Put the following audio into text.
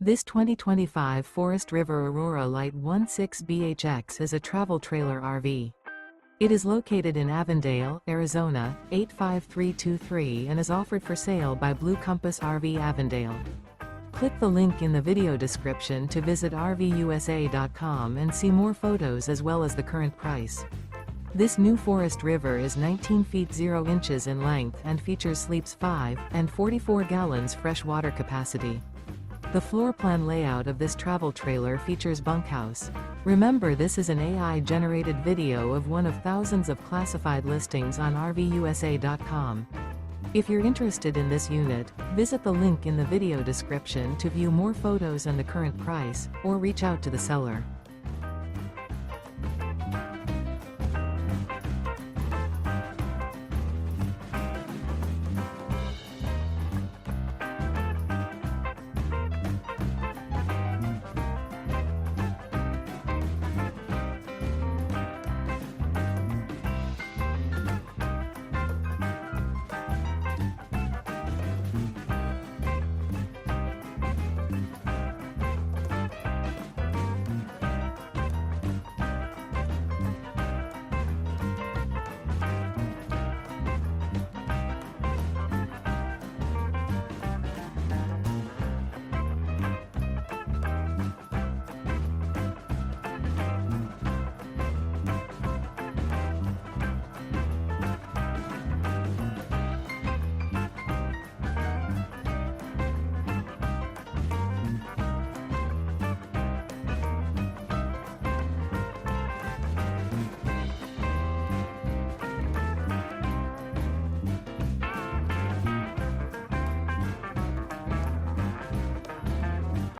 This 2025 Forest River Aurora Light 16BHX is a travel trailer RV. It is located in Avondale, Arizona, 85323 and is offered for sale by Blue Compass RV Avondale. Click the link in the video description to visit RVUSA.com and see more photos as well as the current price. This new Forest River is 19 feet 0 inches in length and features sleeps 5 and 44 gallons fresh water capacity. The floor plan layout of this travel trailer features bunkhouse. Remember, this is an AI-generated video of one of thousands of classified listings on RVUSA.com. If you're interested in this unit, visit the link in the video description to view more photos and the current price, or reach out to the seller.